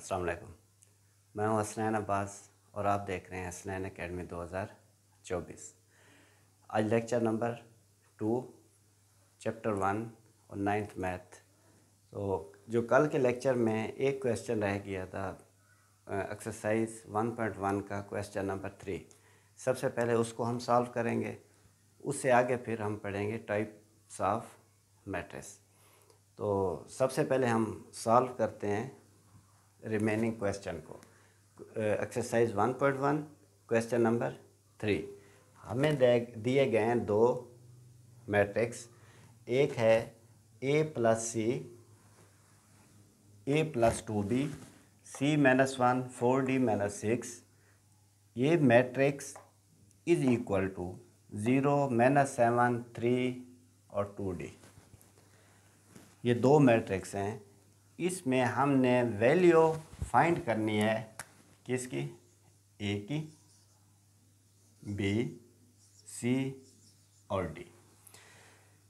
अस्सलाम वालेकुम। मैं हूं हसनैन अब्बास और आप देख रहे हैं हसनैन एकेडमी 2024। आज लेक्चर नंबर 2 चैप्टर 1 और 9th मैथ। तो जो कल के लेक्चर में एक क्वेश्चन रह गया था, एक्सरसाइज 1.1 का क्वेश्चन नंबर 3। सबसे पहले उसको हम सॉल्व करेंगे, उससे आगे फिर हम पढ़ेंगे टाइप्स ऑफ मैट्रिक्स। तो सबसे पहले हम सॉल्व करते हैं रिमेनिंग क्वेश्चन को। Exercise 1.1 question number 3। हमें दिए गए हैं दो मैट्रिक्स। एक है a plus c, a plus 2b, c minus 1, 4d minus 6। ये मैट्रिक्स इज इक्वल टू 0, -7, 3 और 2d। ये दो मैट्रिक्स हैं। इसमें हमने वैल्यू फाइंड करनी है किसकी? ए की, बी, सी और डी।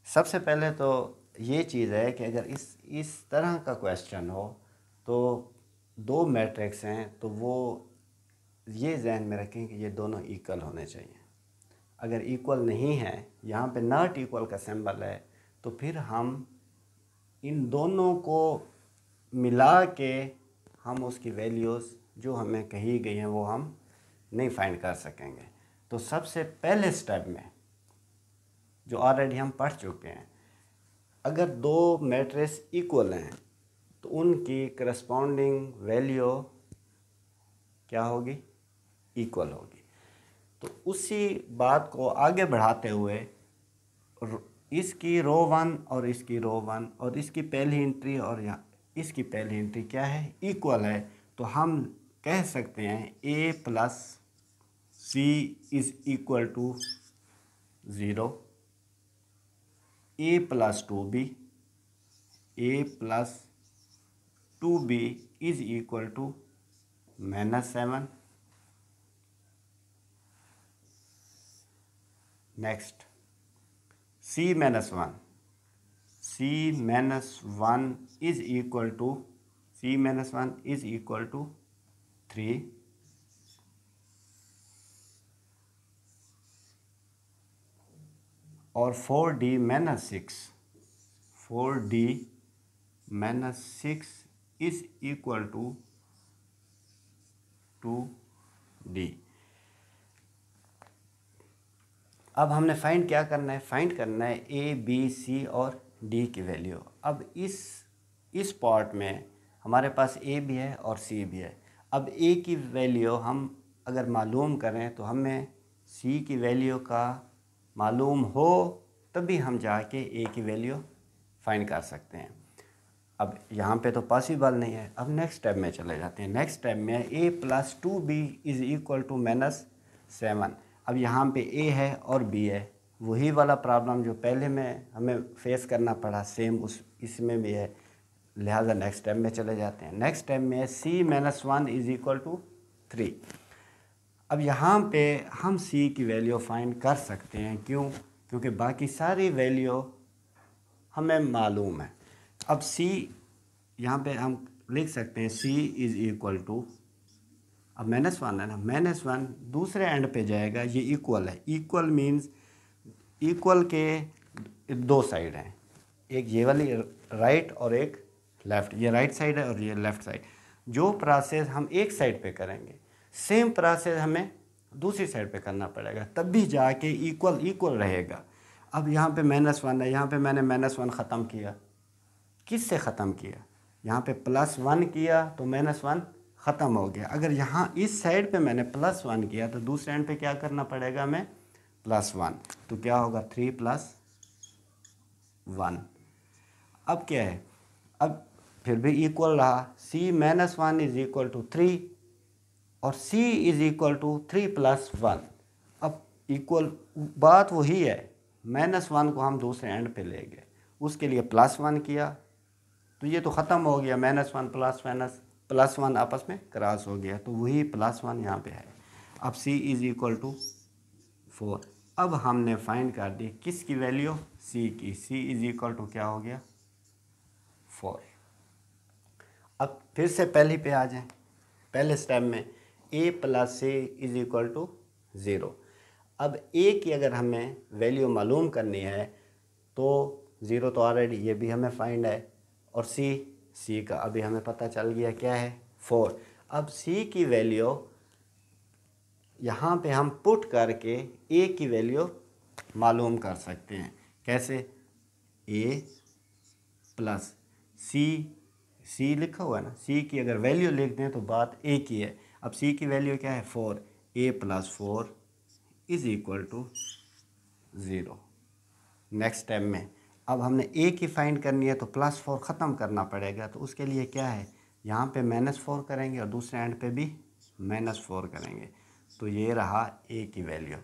सबसे पहले तो ये चीज़ है कि अगर इस तरह का क्वेश्चन हो तो दो मैट्रिक्स हैं तो वो ये जहन में रखें कि ये दोनों इक्वल होने चाहिए। अगर इक्वल नहीं है, यहाँ पे नॉट इक्वल का सिंबल है, तो फिर हम इन दोनों को मिला के हम उसकी वैल्यूज़ जो हमें कही गई हैं वो हम नहीं फाइंड कर सकेंगे। तो सबसे पहले स्टेप में जो ऑलरेडी हम पढ़ चुके हैं, अगर दो मैट्रिक्स इक्वल हैं तो उनकी करस्पॉन्डिंग वैल्यू क्या होगी? इक्वल होगी। तो उसी बात को आगे बढ़ाते हुए इसकी रो 1 और इसकी रो 1 और इसकी पहली एंट्री और यहाँ इसकी पहली एंट्री क्या है? इक्वल है। तो हम कह सकते हैं a plus c is equal to 0, a plus 2b, a plus 2b is equal to -7। Next c minus 1, c minus 1 is equal to, c minus 1 is equal to 3। और 4d minus 6, 4d minus 6 is equal to 2d। अब हमने find क्या करना है? Find करना है a, b, c और d की वैल्यू। अब इस पार्ट में हमारे पास a भी है और c भी है। अब a की वैल्यू हम अगर मालूम करें तो हमें c की वैल्यू का मालूम हो तभी हम जाके a की वैल्यू फाइंड कर सकते हैं। अब यहाँ पे तो पॉसिबल नहीं है। अब नेक्स्ट स्टेप में चले जाते हैं। नेक्स्ट स्टेप में a plus 2b is equal to -7। अब यहाँ पे a है और b है, वही वाला प्रॉब्लम जो पहले में हमें फेस करना पड़ा सेम इसमें भी है। लिहाजा नेक्स्ट स्टेप में चले जाते हैं। नेक्स्ट स्टेप में c minus 1 is equal to 3। अब यहाँ पे हम c की वैल्यू फाइंड कर सकते हैं। क्यों? क्योंकि बाकी सारी वैल्यू हमें मालूम है। अब c यहाँ पे हम लिख सकते हैं c इज इक्वल टू, अब -1 है ना, -1 दूसरे एंड पे जाएगा। ये इक्वल है। इक्वल मीन्स इक्वल के दो साइड हैं, एक ये वाली राइट और एक लेफ़्ट। ये राइट साइड है और ये लेफ़्ट साइड। जो प्रोसेस हम एक साइड पे करेंगे सेम प्रोसेस हमें दूसरी साइड पे करना पड़ेगा, तब भी जाके इक्वल रहेगा। अब यहाँ पे -1 है, यहाँ पे मैंने -1 ख़त्म किया। किससे ख़त्म किया? यहाँ पे +1 किया तो -1 ख़त्म हो गया। अगर यहाँ इस साइड पे मैंने +1 किया तो दूसरे एंड पे क्या करना पड़ेगा हमें? +1। तो क्या होगा? 3 + 1। अब क्या है? अब फिर भी इक्वल रहा। c minus 1 is equal to 3 और c इज इक्वल टू 3 + 1। अब इक्वल बात वही है। -1 को हम दूसरे एंड पे ले गए, उसके लिए +1 किया तो ये तो ख़त्म हो गया। -1 + 1 आपस में क्रॉस हो गया, तो वही +1 यहाँ पे है। अब c इज इक्वल टू 4। अब हमने फाइंड कर दी किसकी वैल्यू? c की। c इज इक्वल टू क्या हो गया? 4। अब फिर से पहली पे आ जाएं, पहले स्टेप में a plus c is equal to 0। अब a की अगर हमें वैल्यू मालूम करनी है तो 0 तो ऑलरेडी ये भी हमें फाइंड है, और c का अभी हमें पता चल गया क्या है 4। अब c की वैल्यू यहाँ पे हम पुट करके a की वैल्यू मालूम कर सकते हैं। कैसे? a प्लस सी लिखा हुआ है ना, c की अगर वैल्यू लिख दें तो बात एक ही है। अब c की वैल्यू क्या है 4, a plus 4 is equal to 0। Next step में अब हमने a की फाइंड करनी है तो +4 ख़त्म करना पड़ेगा, तो उसके लिए क्या है, यहाँ पे -4 करेंगे और दूसरे एंड पे भी -4 करेंगे, तो ये रहा a की value, a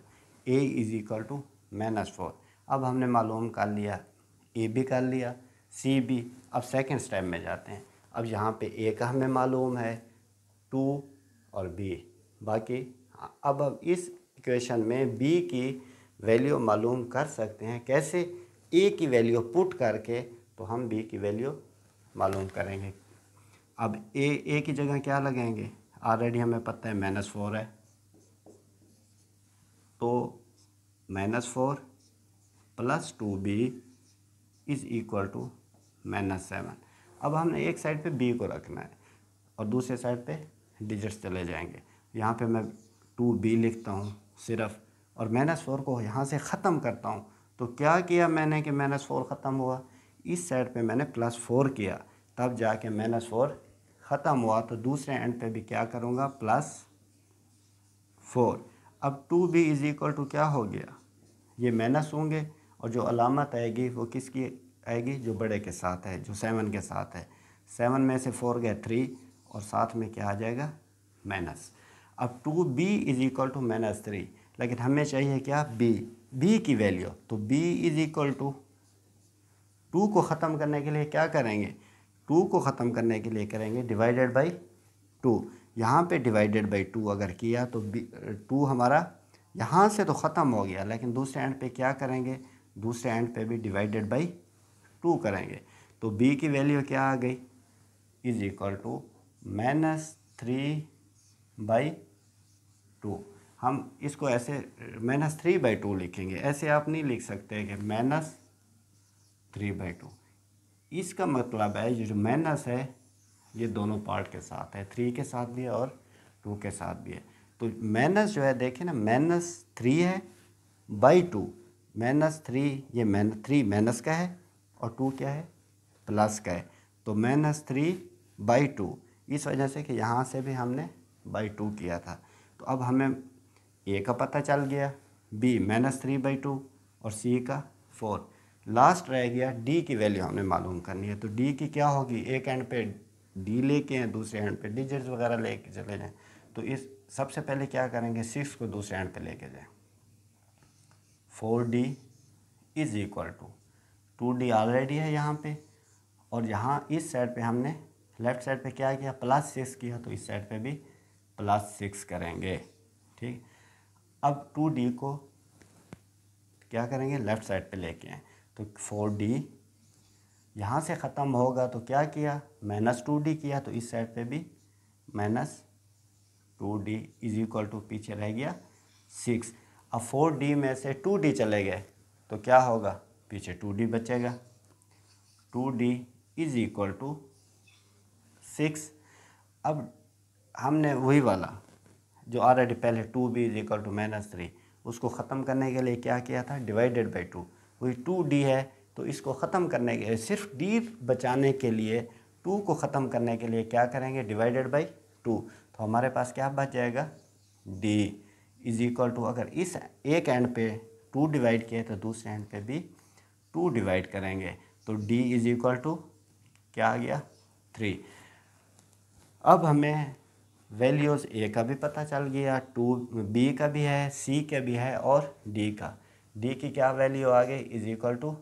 is equal to -4। अब हमने मालूम कर लिया, a भी कर लिया, c भी। अब सेकंड स्टेप में जाते हैं। अब यहाँ पे a का हमें मालूम है 2 और b बाकी। अब इस इक्वेशन में b की वैल्यू मालूम कर सकते हैं। कैसे? a की वैल्यू पुट करके तो हम b की वैल्यू मालूम करेंगे। अब a की जगह क्या लगाएंगे, ऑलरेडी हमें पता है -4 है, तो -4 plus 2b is equal to -7। अब हमने एक साइड पे b को रखना है और दूसरे साइड पे डिजिट्स चले जाएंगे। यहाँ पे मैं 2b लिखता हूँ सिर्फ, और -4 को यहाँ से ख़त्म करता हूँ। तो क्या किया मैंने कि -4 ख़त्म हुआ, इस साइड पे मैंने +4 किया, तब जाके -4 ख़त्म हुआ। तो दूसरे एंड पे भी क्या करूँगा, +4। अब 2b इज इक्वल टू क्या हो गया, ये माइनस होंगे और जो अलामत आएगी वो किसकी आएगी, जो बड़े के साथ है, जो 7 के साथ है। 7 में से 4 गया 3 और साथ में क्या आ जाएगा, माइनस। अब 2b इज इक्वल टू -3, लेकिन हमें चाहिए क्या, b की वैल्यू। तो b इज इक्वल टू 2 को ख़त्म करने के लिए क्या करेंगे, 2 को ख़त्म करने के लिए करेंगे डिवाइडेड बाई 2। यहाँ पे डिवाइडेड बाई 2 अगर किया तो 2 हमारा यहाँ से तो ख़त्म हो गया, लेकिन दूसरे एंड पे क्या करेंगे, दूसरे एंड पे भी डिवाइडेड बाई 2 करेंगे। तो b की वैल्यू क्या आ गई, इज इक्वल टू -3/2। हम इसको ऐसे -3/2 लिखेंगे, ऐसे आप नहीं लिख सकते कि -3/2। इसका मतलब है ये जो माइनस है ये दोनों पार्ट के साथ है, 3 के साथ भी है और 2 के साथ भी है। तो माइनस जो है देखें ना, -3 है बाई 2, -3 ये -3 माइनस का है और 2 क्या है, प्लस का है। तो -3/2, इस वजह से कि यहाँ से भी हमने /2 किया था। तो अब हमें a का पता चल गया, b -3/2 और c का 4। लास्ट रह गया d की वैल्यू हमने मालूम करनी है। तो d की क्या होगी, एक एंड पे d लेके हैं, दूसरे एंड पे डिजिट्स वगैरह लेके चले जाएं। तो इस सबसे पहले क्या करेंगे, 6 को दूसरे एंड पे लेके जाएं। 4d is equal to 2d already है यहाँ पे, और यहाँ इस साइड पे हमने लेफ़्ट साइड पे क्या किया, +6 किया, तो इस साइड पे भी +6 करेंगे। ठीक, अब 2d को क्या करेंगे, लेफ़्ट साइड पे लेके आए। तो 4d यहाँ से ख़त्म होगा, तो क्या किया, -2d किया, तो इस साइड पे भी -2d इज इक्वल टू पीछे रह गया 6। अब 4d में से 2d चले गए तो क्या होगा, पीछे 2d बचेगा। 2d is equal to 6। अब हमने वही वाला जो ऑलरेडी पहले 2b इज इक्वल टू -3, उसको ख़त्म करने के लिए क्या किया था, डिवाइडेड बाई 2। वही 2d है, तो इसको ख़त्म करने के सिर्फ d बचाने के लिए 2 को ख़त्म करने के लिए क्या करेंगे, डिवाइडेड बाई 2। तो हमारे पास क्या बच जाएगा, d इज इक्वल टू, अगर इस एक एंड पे 2 डिवाइड किए तो दूसरे एंड पे भी 2 डिवाइड करेंगे। तो d इज इक्वल टू क्या आ गया, 3। अब हमें वैल्यूज़ a का भी पता चल गया, 2b का भी है, c का भी है और d का। d की क्या वैल्यू आ गई, इज इक्वल टू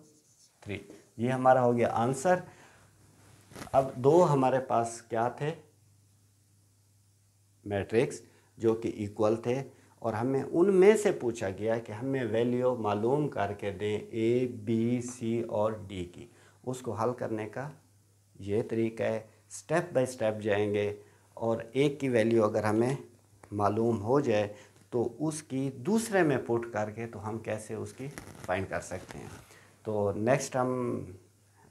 3। ये हमारा हो गया आंसर। अब दो हमारे पास क्या थे, मैट्रिक्स जो कि इक्वल थे, और हमें उनमें से पूछा गया कि हमें वैल्यू मालूम करके दें a, b, c और d की। उसको हल करने का ये तरीका है। स्टेप बाय स्टेप जाएंगे और एक की वैल्यू अगर हमें मालूम हो जाए तो उसकी दूसरे में पुट करके तो हम कैसे उसकी फाइंड कर सकते हैं। तो नेक्स्ट हम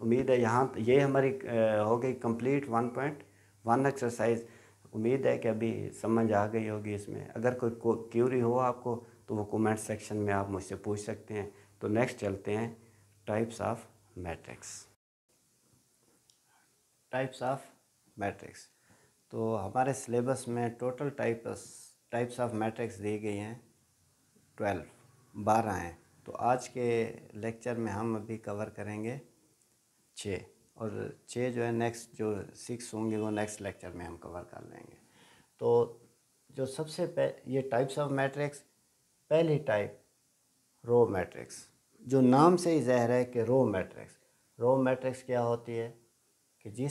उम्मीद है यहाँ ये हमारी हो गई कंप्लीट 1.1 एक्सरसाइज। उम्मीद है कि अभी समझ आ गई होगी इसमें। अगर कोई क्यूरी हो आपको तो वो कमेंट सेक्शन में आप मुझसे पूछ सकते हैं। तो नेक्स्ट चलते हैं types of matrix. Types of matrix, तो हमारे सिलेबस में टोटल टाइप्स ऑफ मैट्रिक्स दी गई हैं 12 हैं। तो आज के लेक्चर में हम अभी कवर करेंगे 6, और 6 जो है नेक्स्ट जो 6 होंगे वो नेक्स्ट लेक्चर में हम कवर कर लेंगे। तो जो सबसे ये टाइप्स ऑफ मैट्रिक्स, पहली टाइप रो मैट्रिक्स, जो नाम से ही ज़ाहिर है कि रो मैट्रिक्स क्या होती है कि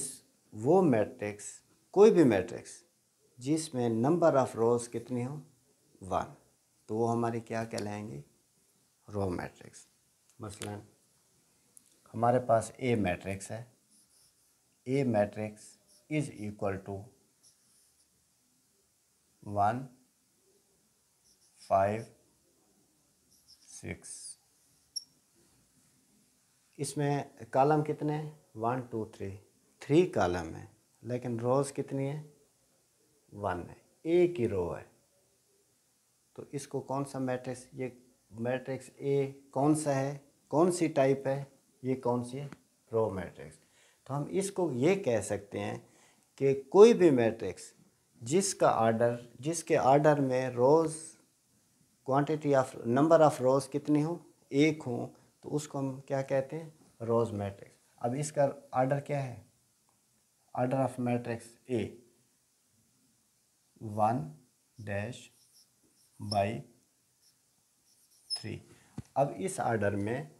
वो मैट्रिक्स, कोई भी मैट्रिक्स जिसमें नंबर ऑफ़ रोज़ कितनी हो 1, तो वो हमारी क्या कहलाएंगी, रो मैट्रिक्स। मसलन हमारे पास ए मैट्रिक्स है, ए मैट्रिक्स इज़ इक्वल टू 1 5 6। इसमें कॉलम कितने हैं 1 2 3 कॉलम है, लेकिन रोज़ कितनी है 1 है, एक ही रो है। तो इसको कौन सा मैट्रिक्स, ये मैट्रिक्स ए कौन सा है, कौन सी टाइप है, ये कौन सी है, रो मैट्रिक्स। तो हम इसको ये कह सकते हैं कि कोई भी मैट्रिक्स जिसके आर्डर में रोज़ क्वांटिटी ऑफ नंबर ऑफ़ रोज़ कितनी हो, एक हो, तो उसको हम क्या कहते हैं, रोज़ मैट्रिक्स। अब इसका आर्डर क्या है, आर्डर ऑफ मैट्रिक्स ए 1/3। अब इस आर्डर में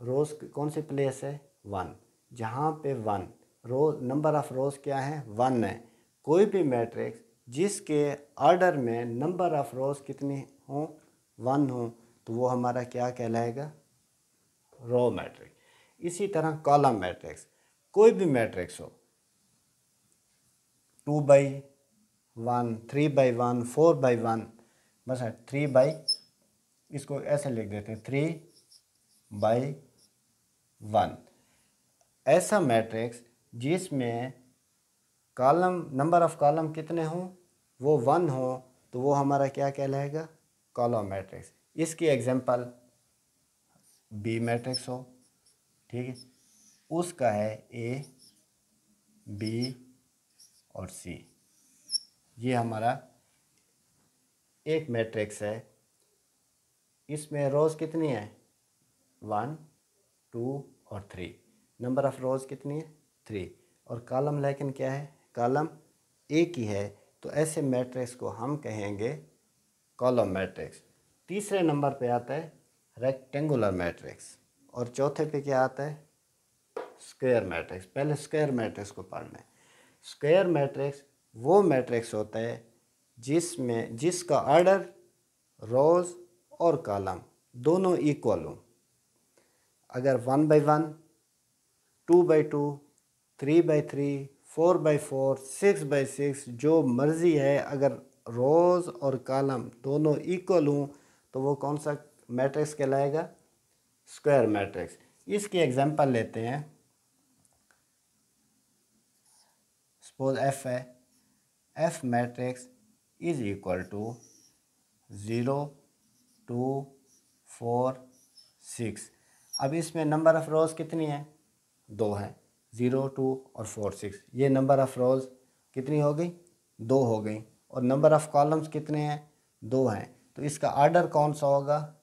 रोज़ कौन सी प्लेस है 1, जहाँ पे 1 रो नंबर ऑफ़ रोज़ क्या है 1 है। कोई भी मैट्रिक्स जिसके आर्डर में नंबर ऑफ़ रोज़ कितनी हो 1 हो, तो वो हमारा क्या कहलाएगा, रो मैट्रिक्स। इसी तरह कॉलम मैट्रिक्स, कोई भी मैट्रिक्स हो 2/1 3/1 4/1, बस 3 इसको ऐसे लिख देते हैं 3/1। ऐसा मैट्रिक्स जिसमें कॉलम नंबर ऑफ़ कॉलम कितने हों वो 1 हो, तो वो हमारा क्या कहलाएगा, कॉलम मैट्रिक्स। इसकी एग्जांपल बी मैट्रिक्स हो, ठीक है, उसका है ए बी और सी। ये हमारा एक मैट्रिक्स है, इसमें रोज़ कितनी है 1 2 और 3, नंबर ऑफ़ रोज़ कितनी है 3, और कॉलम लेकिन क्या है, कॉलम एक ही है। तो ऐसे मैट्रिक्स को हम कहेंगे कॉलम मैट्रिक्स। तीसरे नंबर पे आता है रेक्टेंगुलर मैट्रिक्स, और चौथे पे क्या आता है, स्क्वायर मैट्रिक्स। पहले स्क्वायर मैट्रिक्स को पढ़ना है। स्क्वायर मैट्रिक्स वो मैट्रिक्स होता है जिसका आर्डर रोज़ और कॉलम दोनों इक्वल हो। अगर 1/1 2/2 3/3 4/4 6/6 जो मर्ज़ी है, अगर रोज़ और कॉलम दोनों इक्वल हों तो वो कौन सा मैट्रिक्स कहलाएगा, स्क्वायर मैट्रिक्स। इसकी एग्जांपल लेते हैं। सपोज एफ है, F matrix is equal to 0 2 4 6। अब इसमें नंबर ऑफ़ रोज़ कितनी है 2 है, 0 2 और 4 6। ये नंबर ऑफ़ रोज़ कितनी हो गई 2 हो गई, और नंबर ऑफ़ कॉलम्स कितने हैं 2 हैं। तो इसका आर्डर कौन सा होगा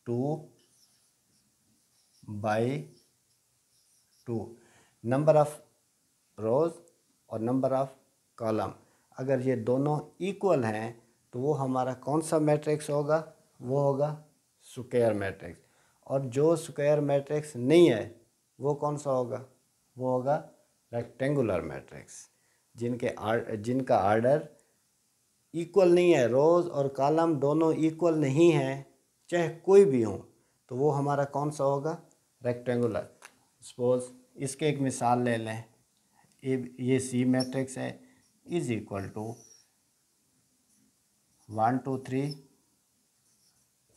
2/2, नंबर ऑफ़ रोज़ और नंबर ऑफ़ कॉलम। अगर ये दोनों इक्वल हैं तो वो हमारा कौन सा मैट्रिक्स होगा, वो होगा स्क्वायर मैट्रिक्स। और जो स्क्वायर मैट्रिक्स नहीं है वो कौन सा होगा, वो होगा रेक्टेंगुलर मैट्रिक्स। जिनका आर्डर इक्वल नहीं है, रोज़ और कॉलम दोनों इक्वल नहीं है, चाहे कोई भी हो, तो वो हमारा कौन सा होगा, रेक्टेंगुलर। सपोज इसके एक मिसाल ले लें, ये सी मैट्रिक्स है, इज इक्वल टू 1 2 3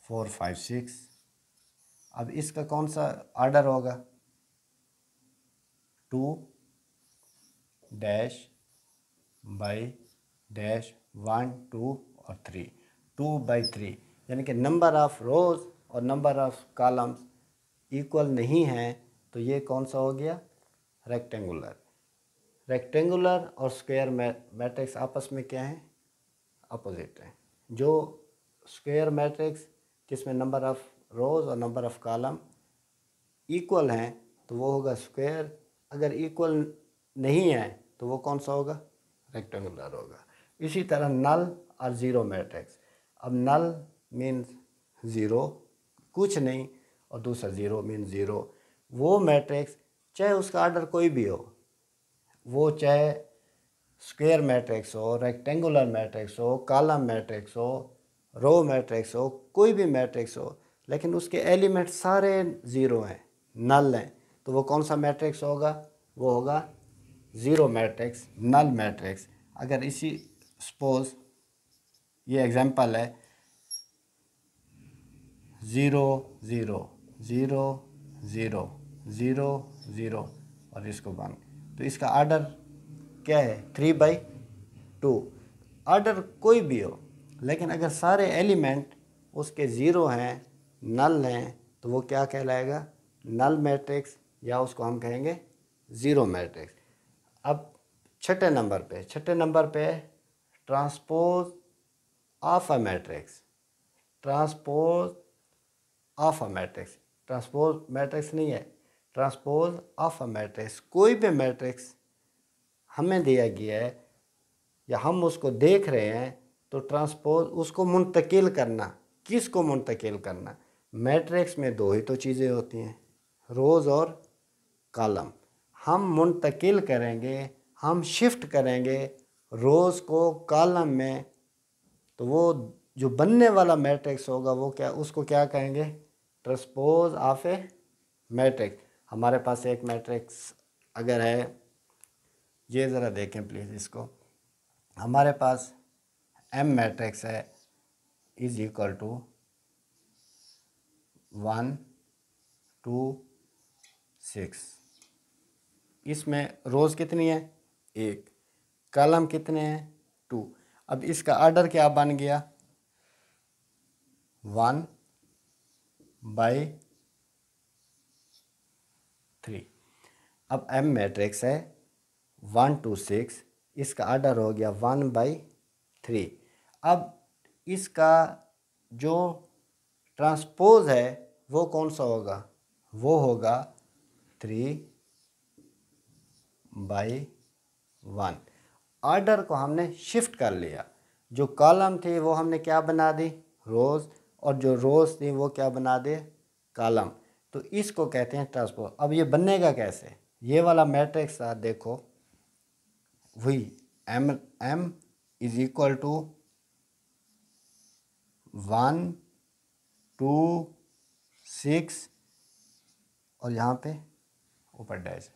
4 5 6। अब इसका कौन सा ऑर्डर होगा? 2 डैश बाई डैश 1 2 और 3, 2/3, यानी कि नंबर ऑफ रोज और नंबर ऑफ कॉलम्स इक्वल नहीं हैं, तो ये कौन सा हो गया? रेक्टेंगुलर। रेक्टेंगुलर और स्क्वायर मैट्रिक्स आपस में क्या है? अपोजिट है। जो स्क्वायर मैट्रिक्स जिसमें नंबर ऑफ रोज और नंबर ऑफ कॉलम इक्वल हैं तो वो होगा स्क्वायर, अगर इक्वल नहीं है तो वो कौन सा होगा? रेक्टेंगुलर होगा। इसी तरह नल और ज़ीरो मैट्रिक्स। अब नल मीन्स ज़ीरो, कुछ नहीं, और दूसरा ज़ीरो मीन्स ज़ीरो। वो मैट्रिक्स चाहे उसका ऑर्डर कोई भी हो, वो चाहे स्क्वायर मैट्रिक्स हो, रेक्टेंगुलर मैट्रिक्स हो, कॉलम मैट्रिक्स हो, रो मैट्रिक्स हो, कोई भी मैट्रिक्स हो, लेकिन उसके एलिमेंट सारे ज़ीरो हैं, नल हैं, तो वो कौन सा मैट्रिक्स होगा? वो होगा ज़ीरो मैट्रिक्स, नल मैट्रिक्स। अगर इसी सपोज ये एग्जांपल है 0 0 0 0 0 0 और इसको 1, तो इसका ऑर्डर क्या है? 3/2। ऑर्डर कोई भी हो, लेकिन अगर सारे एलिमेंट उसके ज़ीरो हैं, नल हैं, तो वो क्या कहलाएगा? नल मैट्रिक्स, या उसको हम कहेंगे ज़ीरो मैट्रिक्स। अब छठे नंबर पे transpose of a matrix. Transpose of a matrix, transpose matrix नहीं है, ट्रांसपोज ऑफ अ मैट्रिक्स। कोई भी मैट्रिक्स हमें दिया गया है या हम उसको देख रहे हैं, तो ट्रांसपोज उसको मुंतकिल करना। किसको मुंतकिल करना? मैट्रिक्स में दो ही तो चीज़ें होती हैं, रोज़ और कॉलम। हम मुंतकिल करेंगे, हम शिफ्ट करेंगे रोज़ को कॉलम में, तो वो जो बनने वाला मैट्रिक्स होगा वो क्या, उसको क्या कहेंगे? Transpose of A matrix. हमारे पास एक मैट्रिक्स अगर है, ये ज़रा देखें प्लीज़ इसको। हमारे पास एम मैट्रिक्स है, इज इक्वल टू 1 2 6। इसमें रोज़ कितनी है? 1। कॉलम कितने हैं? 2। अब इसका ऑर्डर क्या बन गया? 1/3। अब एम मैट्रिक्स है 1 2 6, इसका ऑर्डर हो गया 1/3। अब इसका जो ट्रांसपोज है वो कौन सा होगा? वो होगा 3/1। ऑर्डर को हमने शिफ्ट कर लिया, जो कॉलम थे वो हमने क्या बना दी? रोज़, और जो रोज़ थी वो क्या बना दे? कॉलम। तो इसको कहते हैं ट्रांसपोज। अब ये बनेगा कैसे? ये वाला मैट्रिक्स था, देखो वही एम इज इक्वल टू 1 2 6 और यहाँ पे ऊपर डैश,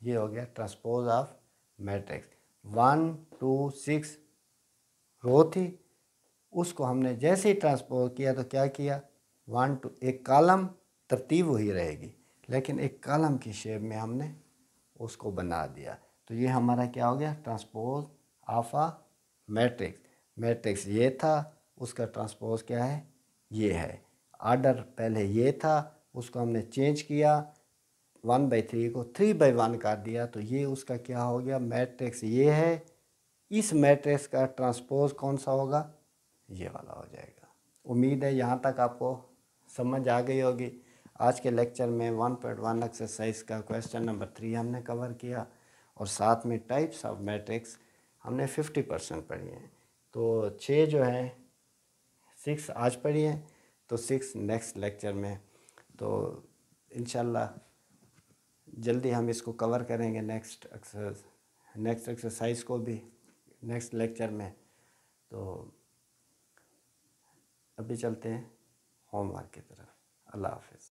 ये हो गया ट्रांसपोज ऑफ मैट्रिक्स। 1 2 6 रो थी, उसको हमने जैसे ही ट्रांसपोज किया तो क्या किया? 1 2, एक कॉलम तरतीब वही रहेगी, लेकिन एक कॉलम की शेप में हमने उसको बना दिया। तो ये हमारा क्या हो गया? Transpose of a matrix. Matrix ये था, उसका ट्रांसपोज क्या है? ये है। ऑर्डर पहले ये था, उसको हमने चेंज किया, 1/3 को 3/1 कर दिया, तो ये उसका क्या हो गया? मैट्रिक्स ये है। इस मैट्रिक्स का ट्रांसपोज कौन सा होगा? ये वाला हो जाएगा। उम्मीद है यहाँ तक आपको समझ आ गई होगी। आज के लेक्चर में 1.1 एक्सरसाइज का क्वेश्चन नंबर 3 हमने कवर किया, और साथ में टाइप्स ऑफ मैट्रिक्स हमने 50% पढ़ी हैं। तो 6 जो है 6 आज पढ़ी हैं, तो 6 नेक्स्ट लेक्चर में। तो इंशाल्लाह जल्दी हम इसको कवर करेंगे, नेक्स्ट एक्सरसाइज को भी नेक्स्ट लेक्चर में। तो अभी चलते हैं होमवर्क की तरफ। अल्लाह हाफ़िज़।